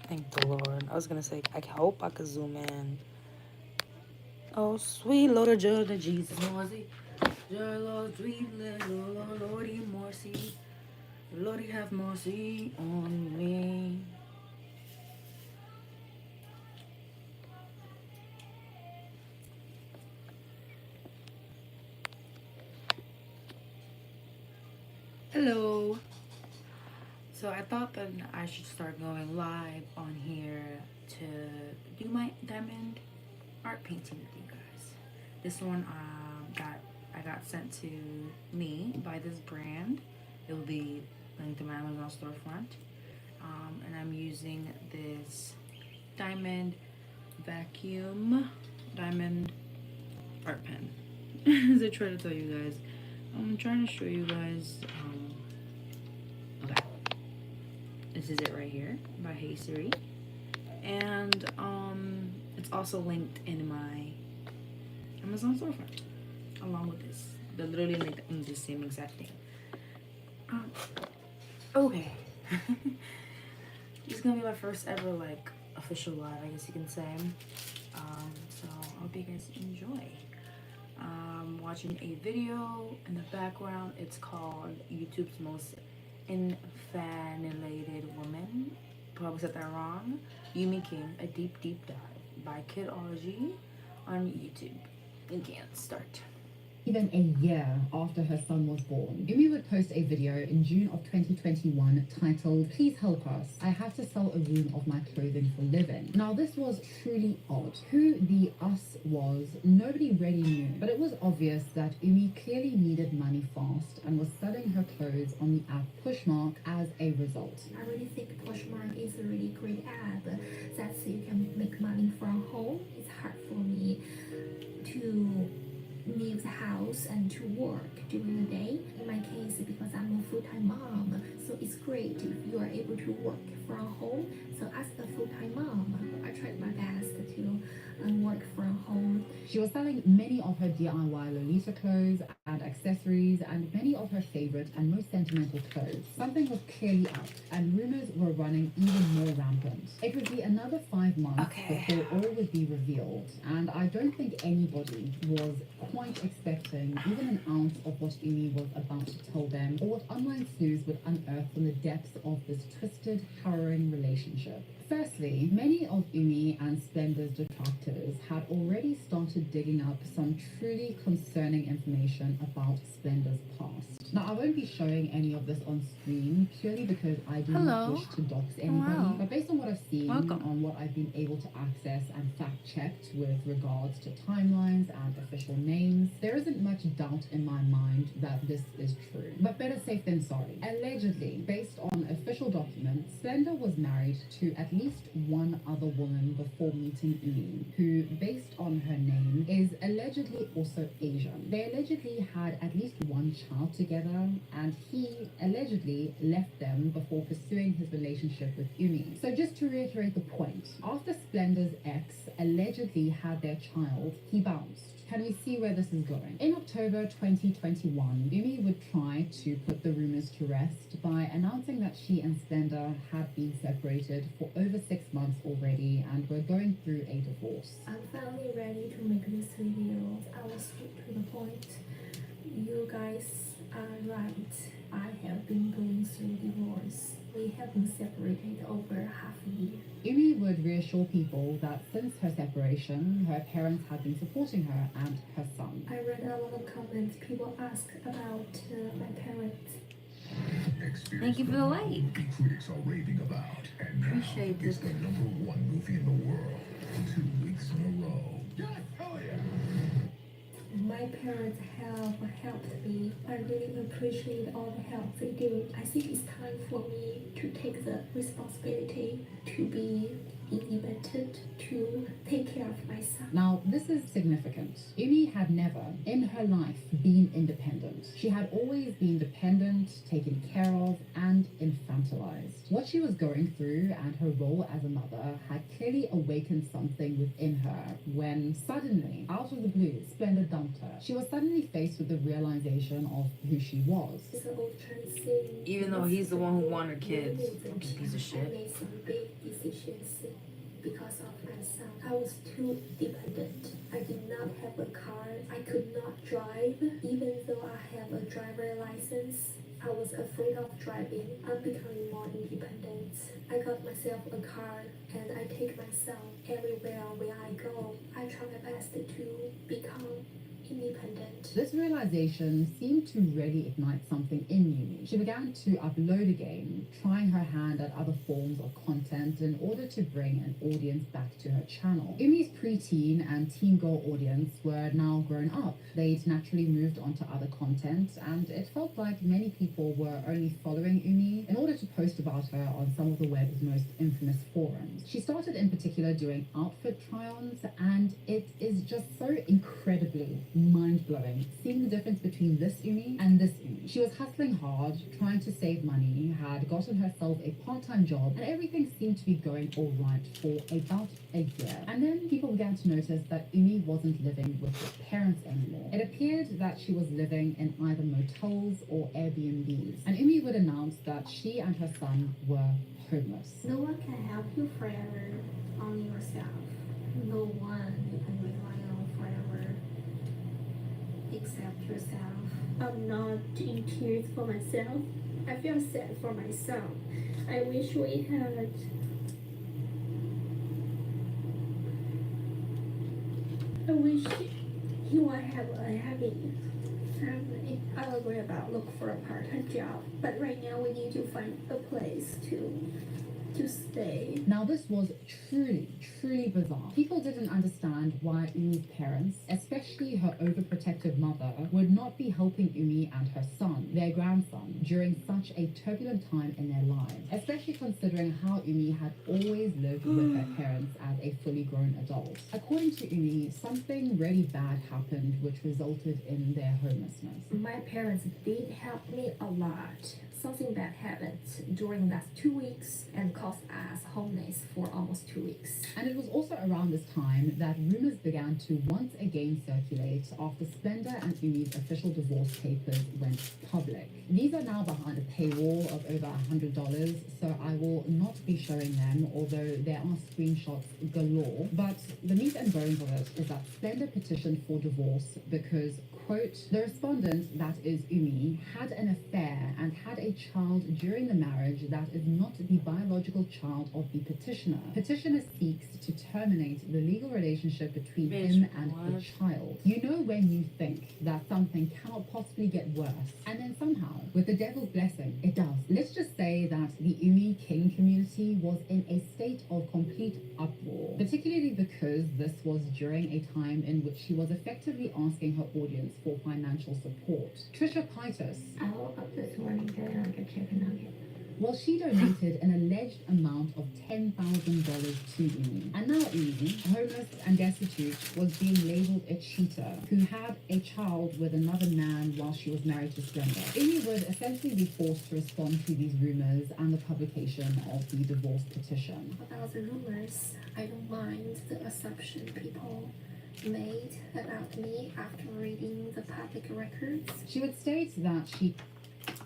Thank the Lord. I was gonna say, I hope I could zoom in. Oh, sweet Lord of Jordan, Jesus, mercy. Dear Lord, sweet Lord, Lordy, mercy. Lordy, have mercy on me. Hello. So I thought that I should start going live on here to do my diamond art painting with you guys. This one got I got sent to me by this brand. It will be linked to my Amazon storefront, and I'm using this diamond vacuum diamond art pen. As I try to tell you guys, I'm trying to show you guys. Okay, this is it right here by Hey Siri, and it's also linked in my Amazon storefront along with this. They're literally like the same exact thing. Okay. This is gonna be my first ever like official live, I guess you can say. So I hope you guys enjoy. Watching a video in the background. It's called YouTube's Most Infanilated Woman. Probably said that wrong. Yumi King, a deep dive by Kidology on YouTube. And can't start. Even a year after her son was born, Umi would post a video in June of 2021 titled, "Please help us. I have to sell a room of my clothing for living." Now, this was truly odd. Who the us was, nobody really knew, but it was obvious that Umi clearly needed money fast and was selling her clothes on the app Pushmark as a result. I really think Poshmark is a really great app that you can make money from home. It's hard for me to leave the house and to work during the day. In my case, because I'm a full-time mom, so it's great if you are able to work from home. So as a full-time mom, I tried my best to work from home. She was selling many of her DIY Lolita clothes and accessories and many of her favorite and most sentimental clothes. Something was clearly up, and rumors were running even more rampant. It would be another 5 months before all would be revealed, and I don't think anybody was quite expecting even an ounce of what Umi was about to tell them, or what online sleuths would unearth from the depths of this twisted, harrowing relationship. Firstly, many of Umi and Splendor's detractors had already started digging up some truly concerning information about Splendor's past. Now, I won't be showing any of this on screen purely because I do not wish to dox anybody, but based on what I've seen, on what I've been able to access and fact-checked with regards to timelines and official names, there isn't much doubt in my mind that this is true. But better safe than sorry. Allegedly, based on official documents, Splendor was married to at least one other woman before meeting Umi, who, based on her name, is allegedly also Asian. They allegedly had at least one child together, and he allegedly left them before pursuing his relationship with Umi. So just to reiterate the point, after Splendor's ex allegedly had their child, he bounced. Can we see where this is going? In October 2021, Umi would try to put the rumors to rest by announcing that she and Splendor had been separated for over 6 months already and were going through a divorce. I'm finally ready to make this video. I will straight to the point. You guys are right. I have been going through divorce. We have been separated over half a year. Umi would reassure people that since her separation, her parents had been supporting her and her son. I read a lot of comments. People ask about my parents. Thank you for the like. Movie critics are raving about, and now Appreciate it's this. the #1 movie in the world, 2 weeks in a row. Yeah, hell yeah! My parents have helped me. I really appreciate all the help they do. I think it's time for me to take the responsibility to be independent to take care of myself. Now, this is significant. Umi had never, in her life, been independent. She had always been dependent, taken care of, and infantilized. What she was going through and her role as a mother had clearly awakened something within her when suddenly, out of the blue, Splenda dumped her. She was suddenly faced with the realization of who she was. It's a whole Chinese thing. Even though he's the one who wanted kids. Fucking piece of I shit. made some big decisions because of my son. I was too dependent. I did not have a car. I could not drive. Even though I have a driver license, I was afraid of driving. I'm becoming more independent. I got myself a car and I take myself everywhere where I go. I try my best to become independent. This realization seemed to really ignite something in Yumi. She began to upload again, trying her hand at other forms of content in order to bring an audience back to her channel. Yumi's preteen and teen girl audience were now grown up. They'd naturally moved on to other content, and it felt like many people were only following Yumi in order to post about her on some of the web's most infamous forums. She started in particular doing outfit try-ons, and it is just so incredibly mind-blowing seeing the difference between this Umi and this Umi. She was hustling hard, trying to save money, had gotten herself a part-time job, and everything seemed to be going all right for about a year. And then people began to notice that Umi wasn't living with her parents anymore. It appeared that she was living in either motels or Airbnbs, and Umi would announce that she and her son were homeless. No one can help you forever, only yourself. No one you can rely on forever except yourself. I'm not in tears for myself. I feel sad for my son. I wish we had. I wish he would have a happy family. I will worry about look for a part-time job. But right now we need to find a place to stay. Now, this was truly bizarre. People didn't understand why Umi's parents, especially her overprotective mother, would not be helping Umi and her son, their grandson, during such a turbulent time in their lives, especially considering how Umi had always lived with her parents as a fully grown adult. According to Umi, something really bad happened which resulted in their homelessness. My parents did help me a lot. Something bad happened during that 2 weeks and caused us homeless for almost 2 weeks. And it was also around this time that rumors began to once again circulate after Splenda and Umi's official divorce papers went public. These are now behind a paywall of over $100, so I will not be showing them, although there are screenshots galore. But the meat and bones of it is that Splenda petitioned for divorce because, quote, the respondent, that is Umi, had an affair and had a child during the marriage that is not the biological child of the petitioner. Petitioner seeks to terminate the legal relationship between him and the child. You know when you think that something cannot possibly get worse, and then somehow, with the devil's blessing, it does. Let's just say that the Umi King community was in a state of complete uproar, particularly because this was during a time in which she was effectively asking her audience for financial support. Trisha Paytas, I woke up this morning feeling like a chicken nugget. well, she donated an alleged amount of $10,000 to Umi. And now Umi, homeless and destitute, was being labeled a cheater who had a child with another man while she was married to Splenda. Umi would essentially be forced to respond to these rumors and the publication of the divorce petition. About the rumors, I don't mind the assumption people made about me after reading the public records. She would state that she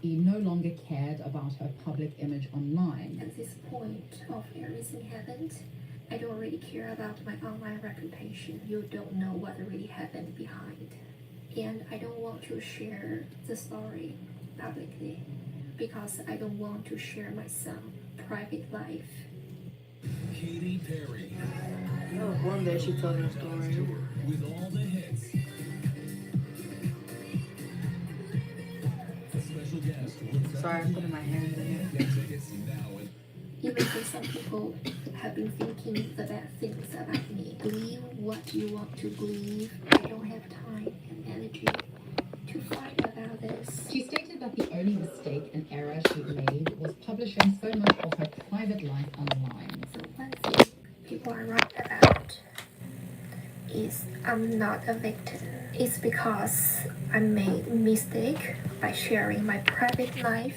no longer cared about her public image online. At this point of everything happened, I don't really care about my online reputation. You don't know what really happened behind. And I don't want to share the story publicly because I don't want to share my son's private life. Katy Perry. Oh, one day she told her story. With all the hits. Special guest. Sorry, I'm putting my hands in it. Get tickets now and Even though some people have been thinking the bad things about me, believe what you want to believe. I don't have time and energy to fight about this. She stated that the only mistake and error she made was publishing so much of her private life online. So one thing people are right about is I'm not a victim. It's because I made a mistake by sharing my private life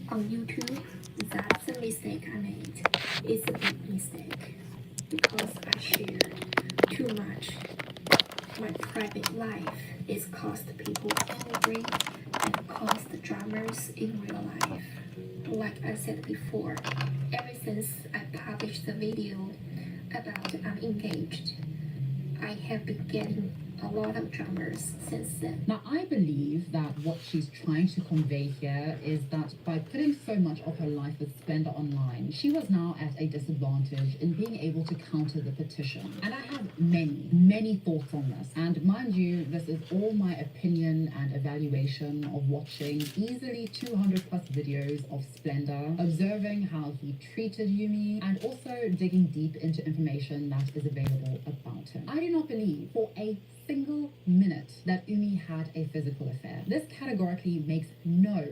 on YouTube. That's a mistake I made. It's a big mistake because I shared too much. My private life is caused people angry and caused dramas in real life. Like I said before, ever since I published the video about I'm engaged, I have been getting a lot of dramas since then. Now, I believe that what she's trying to convey here is that by putting so much of her life with Splendor online, she was now at a disadvantage in being able to counter the petition. And I have many thoughts on this. And mind you, this is all my opinion and evaluation of watching easily 200 plus videos of Splendor, observing how he treated Yumi, and also digging deep into information that is available about him. I do not believe for a single minute that Umi had a physical affair. This categorically makes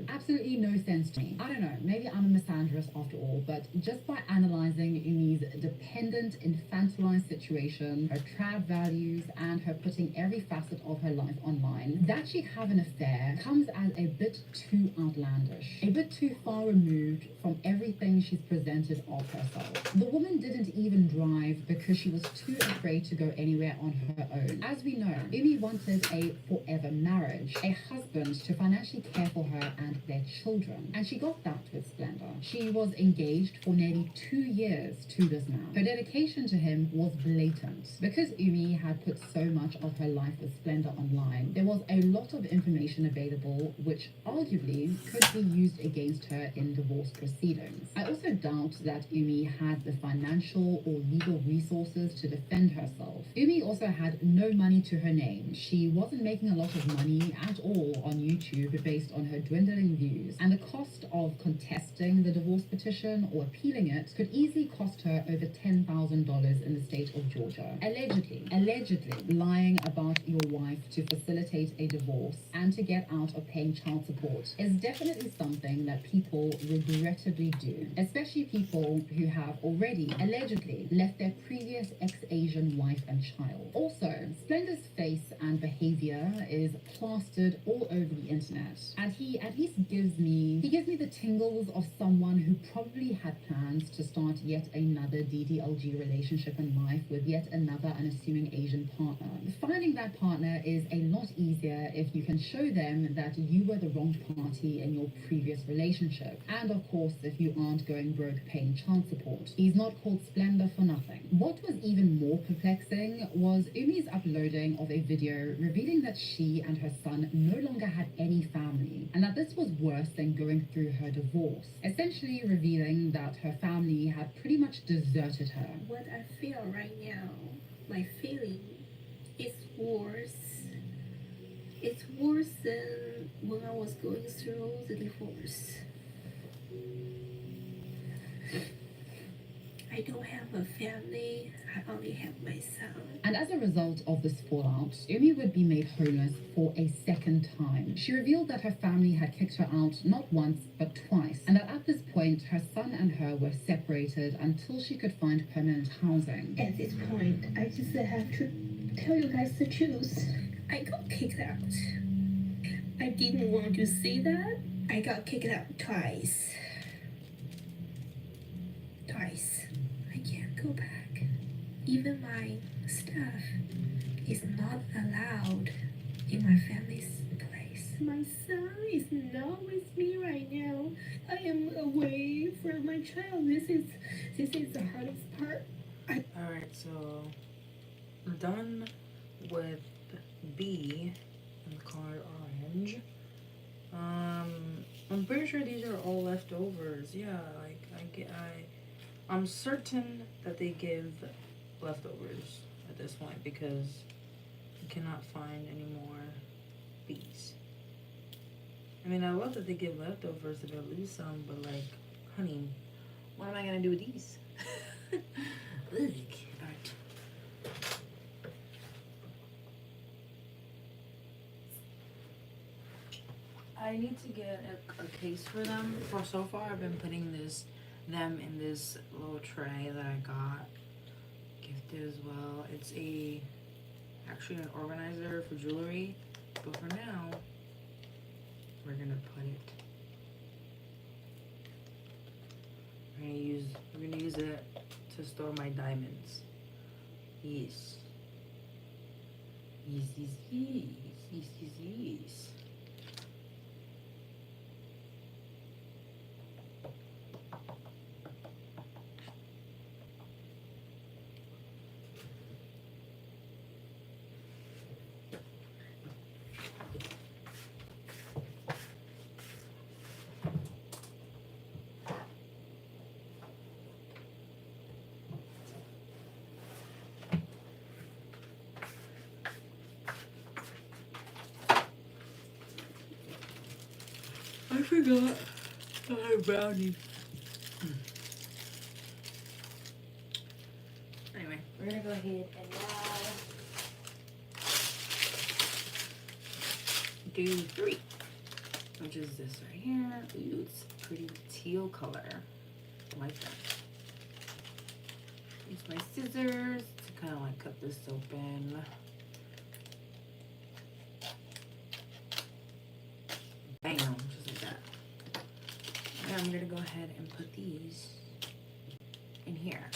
absolutely no sense to me. I don't know, maybe I'm a misandrist after all, but just by analyzing Umi's dependent, infantilized situation, her trad values, and her putting every facet of her life online, that she have an affair comes as a bit too outlandish, a bit too far removed from everything she's presented of herself. The woman didn't even drive because she was too afraid to go anywhere on her own. As we know, Umi wanted a forever marriage, a husband to financially care for her and their children, and she got that with Splendor. She was engaged for nearly 2 years to this man. Her dedication to him was blatant. Because Umi had put so much of her life with Splendor online, there was a lot of information available which arguably could be used against her in divorce proceedings. I also doubt that Umi had the financial or legal resources to defend herself. Umi also had no money to her name. She wasn't making a lot of money at all on YouTube based on her dwindling views, and the cost of contesting the divorce petition or appealing it could easily cost her over $10,000 in the state of Georgia. Allegedly lying about your wife to facilitate a divorce and to get out of paying child support is definitely something that people regrettably do, especially people who have already allegedly left their previous ex-Asian wife and child. Also, Splendor's face and behavior is plastered all over the internet, and he at least gives me the tingles of someone who probably had plans to start yet another DDLG relationship in life with yet another unassuming Asian partner. Finding that partner is a lot easier if you can show them that you were the wrong party in your previous relationship, and of course if you aren't going broke paying child support. He's not called Splendor for nothing. What was even more perplexing was Umi's uploading of a video revealing that she and her son no longer had any family, and that this was worse than going through her divorce, essentially revealing that her family had pretty much deserted her. What I feel right now, my feeling, is worse. It's worse than when I was going through the divorce. I don't have a family, I only have my son. And as a result of this fallout, Umi would be made homeless for a second time. She revealed that her family had kicked her out not once, but twice, and that at this point, her son and her were separated until she could find permanent housing. At this point, I just have to tell you guys the truth. I got kicked out. I didn't want to say that. I got kicked out twice. I can't go back. Even my stuff is not allowed in my family's place. My son is not with me right now. I am away from my child. This is the hardest part. Alright, so I'm done with B and the color orange. I'm pretty sure these are all leftovers. Yeah, like I'm certain that they give leftovers at this point because you cannot find any more B's. I mean, I love that they give leftovers if I lose some, but like, honey, what am I gonna do with these? Ugh. Alright. I need to get a case for them. So far I've been putting them in this little tray that I got gifted as well. It's actually an organizer for jewelry, but for now, we're gonna put it. We're gonna use it to store my diamonds. Yes. Yes. I forgot I had brownie. Anyway, we're gonna go ahead and now do 3, which is this right here. Ooh, it's a pretty teal color. I like that. Use my scissors to kind of like cut this open. Bam, just like that. And I'm gonna go ahead and put these in here.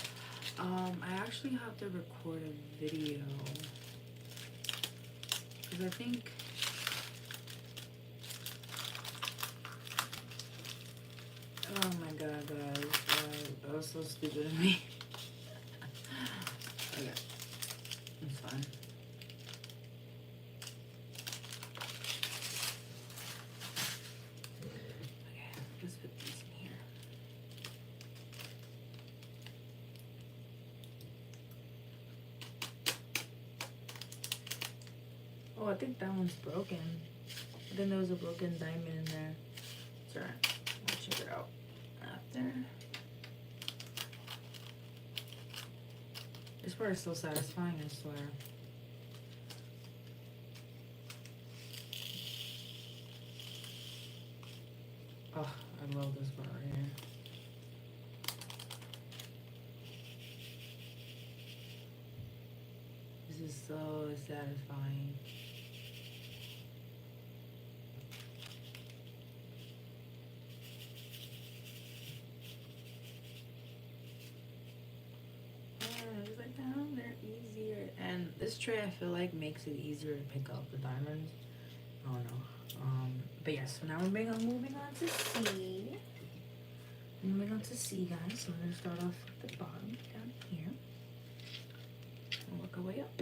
I actually have to record a video because I think oh my god, guys, that was so stupid of me. Okay, it's fine. Let's put these in here. Oh, I think that one's broken. I think there was a broken diamond in there. It's alright. I'll check it out after. This part is so satisfying, I swear. Oh, I love this part right here. This is so satisfying. Just like that, they're easier. And this tray, I feel like, makes it easier to pick up the diamonds. I don't know. But yes, so now we're moving on to C. Moving on to C, guys. So we're gonna start off at the bottom down here. And work our way up.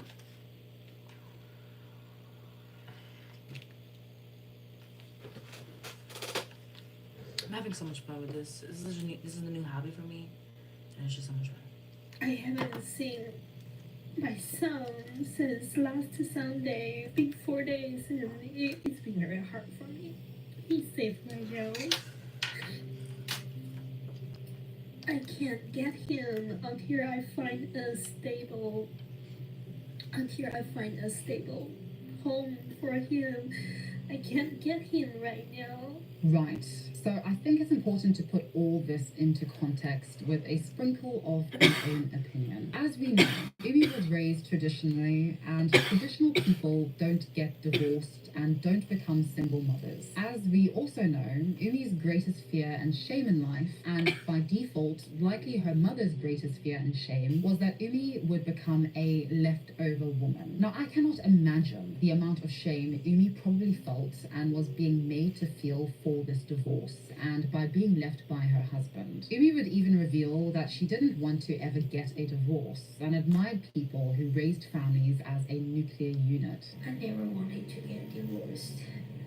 I'm having so much fun with this. This is a new hobby for me, and it's just so much fun. I haven't seen my son since last Sunday. It's been 4 days and it's been very hard for me. He's safe right now. I can't get him until I find a stable home for him. I can't get him right now. Right. So I think it's important to put all this into context with a sprinkle of my own opinion. As we know, Umi was raised traditionally, and traditional people don't get divorced and don't become single mothers. As we also know, Umi's greatest fear and shame in life, and by default, likely her mother's greatest fear and shame, was that Umi would become a leftover woman. Now, I cannot imagine the amount of shame Umi probably felt and was being made to feel for this divorce and by being left by her husband. Umi would even reveal that she didn't want to ever get a divorce and admired people who raised families as a nuclear unit. I never wanted to get divorced.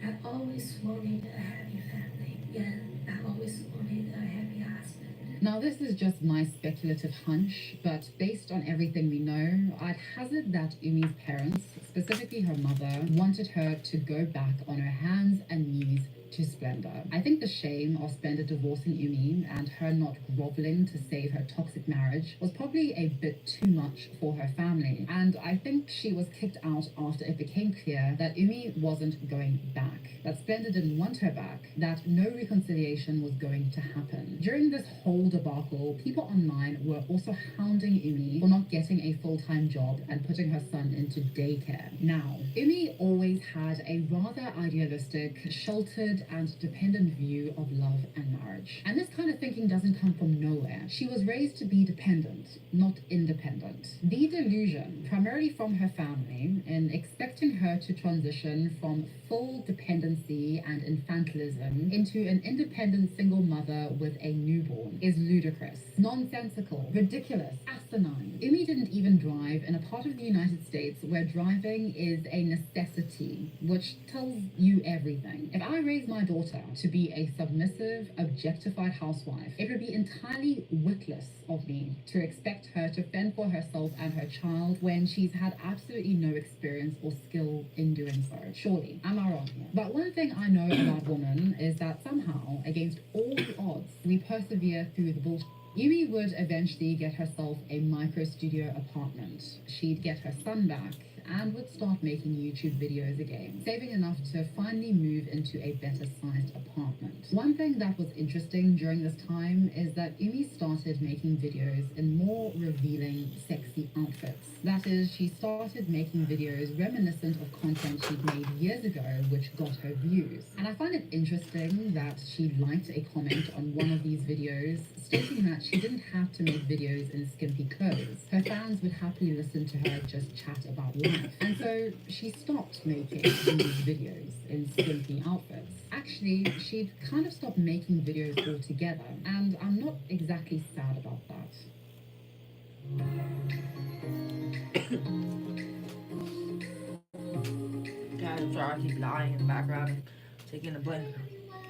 I always wanted a happy family. Yeah, I always wanted a happy husband. Now, this is just my speculative hunch, but based on everything we know, I'd hazard that Umi's parents, specifically her mother, wanted her to go back on her hands and knees to Splendor. I think the shame of Splendor divorcing Umi and her not groveling to save her toxic marriage was probably a bit too much for her family, and I think she was kicked out after it became clear that Umi wasn't going back, that Splendor didn't want her back, that no reconciliation was going to happen. During this whole debacle, people online were also hounding Umi for not getting a full-time job and putting her son into daycare. Now, Umi always had a rather idealistic, sheltered and dependent view of love and marriage. And this kind of thinking doesn't come from nowhere. She was raised to be dependent, not independent. The delusion, primarily from her family, in expecting her to transition from full dependency and infantilism into an independent single mother with a newborn, is ludicrous, nonsensical, ridiculous, asinine. Umi didn't even drive in a part of the United States where driving is a necessity, which tells you everything. If I raise my daughter to be a submissive, objectified housewife, it would be entirely witless of me to expect her to fend for herself and her child when she's had absolutely no experience or skill in doing so. Surely, am I wrong here? But one thing I know about women is that somehow, against all the odds, we persevere through the bullshit. Umi would eventually get herself a micro studio apartment. She'd get her son back and would start making YouTube videos again, saving enough to finally move into a better sized apartment. One thing that was interesting during this time is that Umi started making videos in more revealing, sexy outfits. That is, she started making videos reminiscent of content she'd made years ago, which got her views. And I find it interesting that she liked a comment on one of these videos stating that she didn't have to make videos in skimpy clothes. Her fans would happily listen to her just chat about life. And so she stopped making these videos in skimpy outfits. Actually, she'd kind of stopped making videos altogether, and I'm not exactly sad about that. God, I'm sorry I keep lying in the background and taking a blender. Everyone,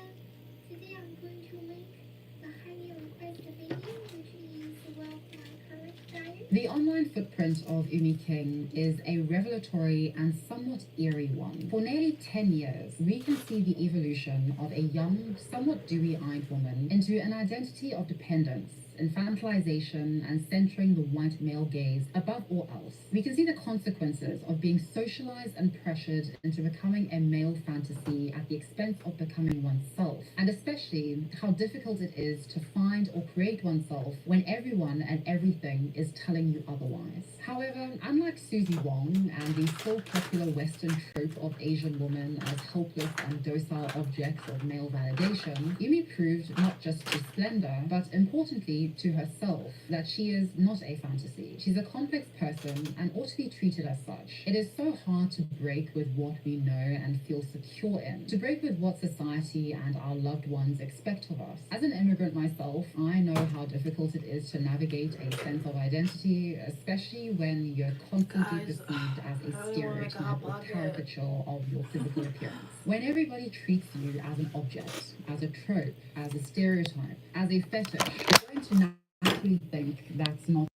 today I'm going to make the highly requested video, which is well my current diet. The online footprint of Umi King is a revelatory and somewhat eerie one. For nearly 10 years, we can see the evolution of a young, somewhat dewy-eyed woman into an identity of dependence, infantilization, and centering the white male gaze above all else. We can see the consequences of being socialized and pressured into becoming a male fantasy at the expense of becoming oneself, and especially how difficult it is to find or create oneself when everyone and everything is telling you otherwise. However, unlike Susie Wong and the still popular Western trope of Asian women as helpless and docile objects of male validation, Umi proved not just to Splendor, but importantly to herself, that she is not a fantasy. She's a complex person and ought to be treated as such. It is so hard to break with what we know and feel secure in, to break with what society and our loved ones expect of us. As an immigrant myself, I know how difficult it is to navigate a sense of identity, especially when you're constantly Guys, perceived as I a really wanna make a stereotype hot or pocket. caricature of your physical appearance. When everybody treats you as an object, as a trope, as a stereotype, as a fetish, you're going to naturally think that's not